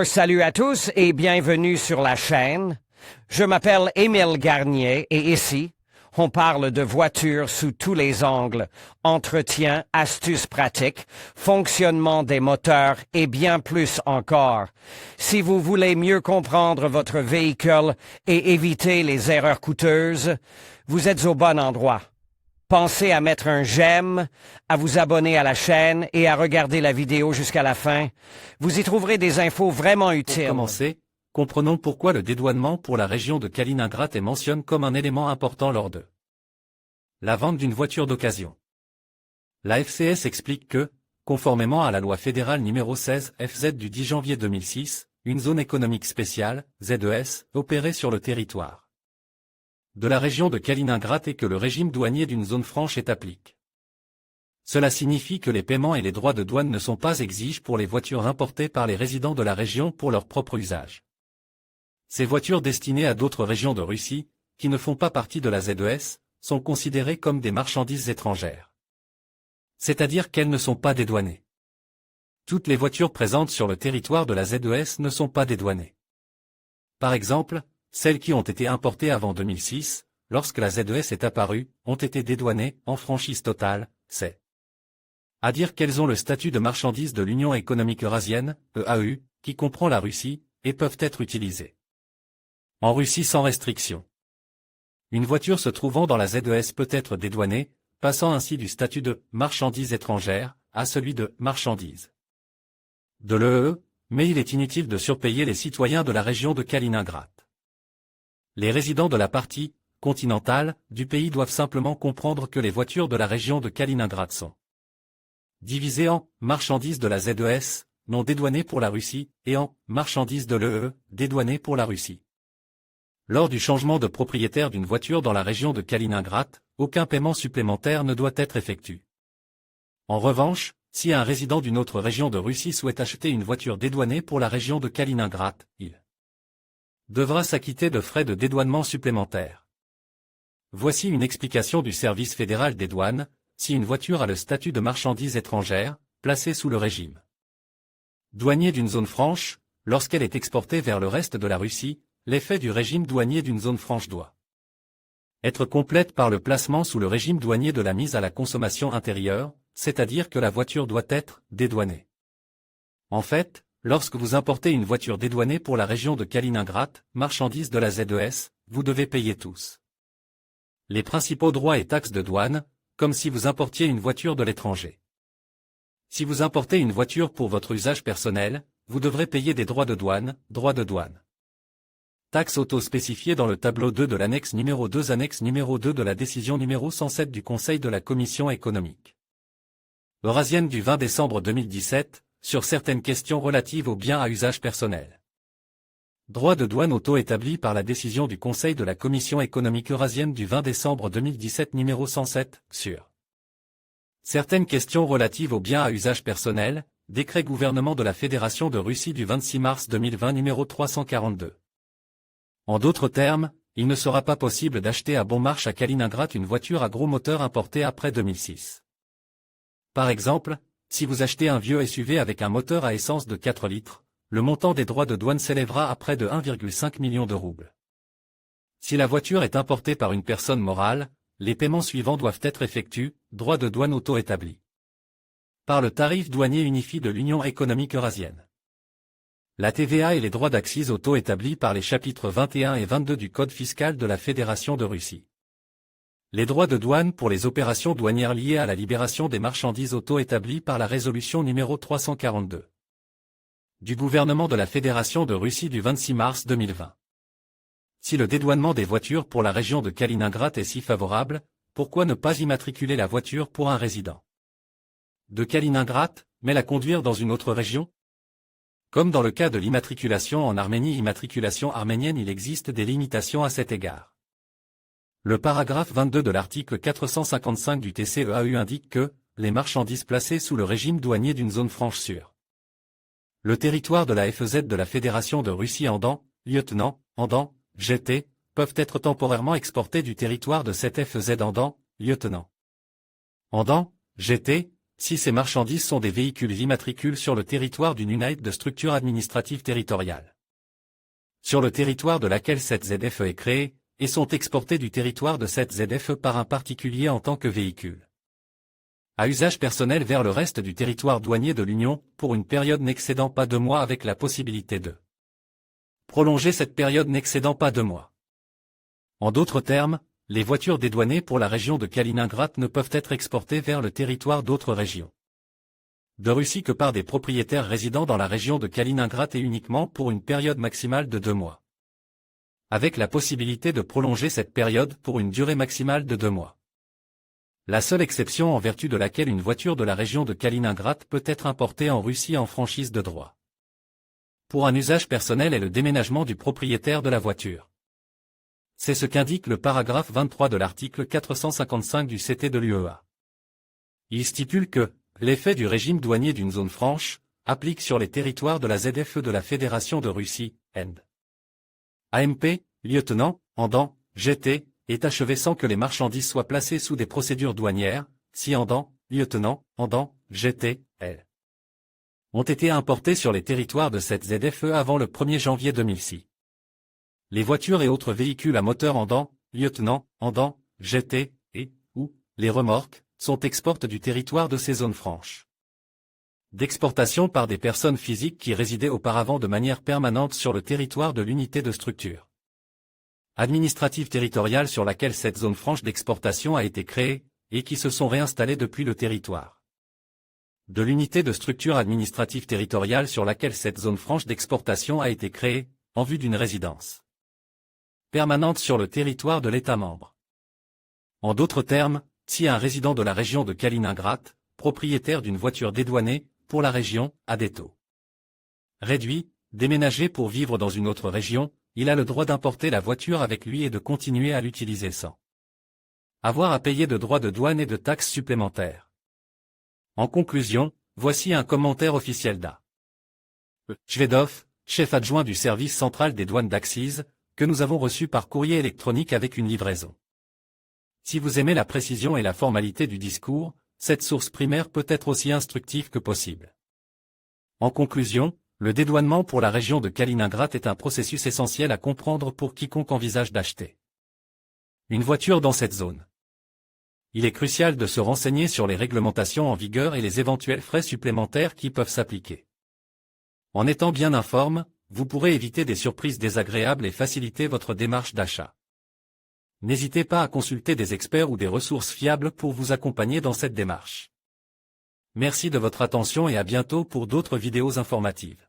Salut à tous et bienvenue sur la chaîne. Je m'appelle Émile Garnier et ici, on parle de voitures sous tous les angles, entretien, astuces pratiques, fonctionnement des moteurs et bien plus encore. Si vous voulez mieux comprendre votre véhicule et éviter les erreurs coûteuses, vous êtes au bon endroit. Pensez à mettre un j'aime, à vous abonner à la chaîne et à regarder la vidéo jusqu'à la fin. Vous y trouverez des infos vraiment utiles. Pour commencer, comprenons pourquoi le dédouanement pour la région de Kaliningrad est mentionné comme un élément important lors de la vente d'une voiture d'occasion. La FCS explique que, conformément à la loi fédérale numéro 16 FZ du 10 janvier 2006, une zone économique spéciale, ZES, opérait sur le territoire de la région de Kaliningrad et que le régime douanier d'une zone franche est appliqué. Cela signifie que les paiements et les droits de douane ne sont pas exigés pour les voitures importées par les résidents de la région pour leur propre usage. Ces voitures destinées à d'autres régions de Russie, qui ne font pas partie de la ZES, sont considérées comme des marchandises étrangères. C'est-à-dire qu'elles ne sont pas dédouanées. Toutes les voitures présentes sur le territoire de la ZES ne sont pas dédouanées. Par exemple, celles qui ont été importées avant 2006, lorsque la ZES est apparue, ont été dédouanées en franchise totale, c'est-à-dire qu'elles ont le statut de marchandises de l'Union économique eurasienne, EAU, qui comprend la Russie, et peuvent être utilisées en Russie sans restriction. Une voiture se trouvant dans la ZES peut être dédouanée, passant ainsi du statut de marchandise étrangère à celui de marchandise de l'EE, mais il est inutile de surpayer les citoyens de la région de Kaliningrad. Les résidents de la partie continentale du pays doivent simplement comprendre que les voitures de la région de Kaliningrad sont divisées en marchandises de la ZES, non dédouanées pour la Russie, et en marchandises de l'EE, dédouanées pour la Russie. Lors du changement de propriétaire d'une voiture dans la région de Kaliningrad, aucun paiement supplémentaire ne doit être effectué. En revanche, si un résident d'une autre région de Russie souhaite acheter une voiture dédouanée pour la région de Kaliningrad, il devra s'acquitter de frais de dédouanement supplémentaires. Voici une explication du service fédéral des douanes: si une voiture a le statut de marchandise étrangère, placée sous le régime douanier d'une zone franche, lorsqu'elle est exportée vers le reste de la Russie, l'effet du régime douanier d'une zone franche doit être complète par le placement sous le régime douanier de la mise à la consommation intérieure, c'est-à-dire que la voiture doit être dédouanée. En fait, lorsque vous importez une voiture dédouanée pour la région de Kaliningrad, marchandise de la ZES, vous devez payer tous les principaux droits et taxes de douane, comme si vous importiez une voiture de l'étranger. Si vous importez une voiture pour votre usage personnel, vous devrez payer des droits de douane, taxes auto-spécifiées dans le tableau 2 de l'annexe numéro 2 de la décision numéro 107 du Conseil de la Commission économique eurasienne du 20 décembre 2017, sur certaines questions relatives aux biens à usage personnel. Droits de douane auto-établis par la décision du Conseil de la Commission économique eurasienne du 20 décembre 2017 numéro 107, sur certaines questions relatives aux biens à usage personnel, décret gouvernement de la Fédération de Russie du 26 mars 2020 numéro 342. En d'autres termes, il ne sera pas possible d'acheter à bon marché à Kaliningrad une voiture à gros moteur importée après 2006. Par exemple, si vous achetez un vieux SUV avec un moteur à essence de 4 litres, le montant des droits de douane s'élèvera à près de 1,5 million de roubles. Si la voiture est importée par une personne morale, les paiements suivants doivent être effectués: droits de douane auto-établis par le tarif douanier unifié de l'Union économique eurasienne, la TVA et les droits d'accise auto-établis par les chapitres 21 et 22 du Code fiscal de la Fédération de Russie, les droits de douane pour les opérations douanières liées à la libération des marchandises auto-établies par la résolution numéro 342 du gouvernement de la Fédération de Russie du 26 mars 2020. Si le dédouanement des voitures pour la région de Kaliningrad est si favorable, pourquoi ne pas immatriculer la voiture pour un résident de Kaliningrad, mais la conduire dans une autre région? Comme dans le cas de l'immatriculation en Arménie, immatriculation arménienne, il existe des limitations à cet égard. Le paragraphe 22 de l'article 455 du TCEAU indique que les marchandises placées sous le régime douanier d'une zone franche sur le territoire de la FEZ de la Fédération de Russie en GT, peuvent être temporairement exportées du territoire de cette FEZ en GT, si ces marchandises sont des véhicules immatricules sur le territoire d'une unité de structure administrative territoriale, sur le territoire de laquelle cette ZFE est créée, et sont exportés du territoire de cette ZFE par un particulier en tant que véhicule à usage personnel vers le reste du territoire douanier de l'Union, pour une période n'excédant pas 2 mois avec la possibilité de prolonger cette période n'excédant pas 2 mois. En d'autres termes, les voitures dédouanées pour la région de Kaliningrad ne peuvent être exportées vers le territoire d'autres régions de Russie que par des propriétaires résidant dans la région de Kaliningrad et uniquement pour une période maximale de 2 mois. Avec la possibilité de prolonger cette période pour une durée maximale de 2 mois. La seule exception en vertu de laquelle une voiture de la région de Kaliningrad peut être importée en Russie en franchise de droit pour un usage personnel est le déménagement du propriétaire de la voiture. C'est ce qu'indique le paragraphe 23 de l'article 455 du CT de l'UEA. Il stipule que l'effet du régime douanier d'une zone franche applique sur les territoires de la ZFE de la Fédération de Russie, End. AMP, lieutenant, Andan, GT, est achevé sans que les marchandises soient placées sous des procédures douanières, si Andan, lieutenant, Andan, GT, L. ont été importées sur les territoires de cette ZFE avant le 1er janvier 2006. Les voitures et autres véhicules à moteur Andan, lieutenant, Andan, GT, et, ou, les remorques, sont exportés du territoire de ces zones franches d'exportation par des personnes physiques qui résidaient auparavant de manière permanente sur le territoire de l'unité de structure administrative territoriale sur laquelle cette zone franche d'exportation a été créée, et qui se sont réinstallées depuis le territoire de l'unité de structure administrative territoriale sur laquelle cette zone franche d'exportation a été créée, en vue d'une résidence permanente sur le territoire de l'État membre. En d'autres termes, si un résident de la région de Kaliningrad, propriétaire d'une voiture dédouanée, pour la région, a des taux réduits, déménagé pour vivre dans une autre région, il a le droit d'importer la voiture avec lui et de continuer à l'utiliser sans avoir à payer de droits de douane et de taxes supplémentaires. En conclusion, voici un commentaire officiel d'A. Chvedov, chef adjoint du service central des douanes d'Axis, que nous avons reçu par courrier électronique avec une livraison. Si vous aimez la précision et la formalité du discours, cette source primaire peut être aussi instructive que possible. En conclusion, le dédouanement pour la région de Kaliningrad est un processus essentiel à comprendre pour quiconque envisage d'acheter une voiture dans cette zone. Il est crucial de se renseigner sur les réglementations en vigueur et les éventuels frais supplémentaires qui peuvent s'appliquer. En étant bien informé, vous pourrez éviter des surprises désagréables et faciliter votre démarche d'achat. N'hésitez pas à consulter des experts ou des ressources fiables pour vous accompagner dans cette démarche. Merci de votre attention et à bientôt pour d'autres vidéos informatives.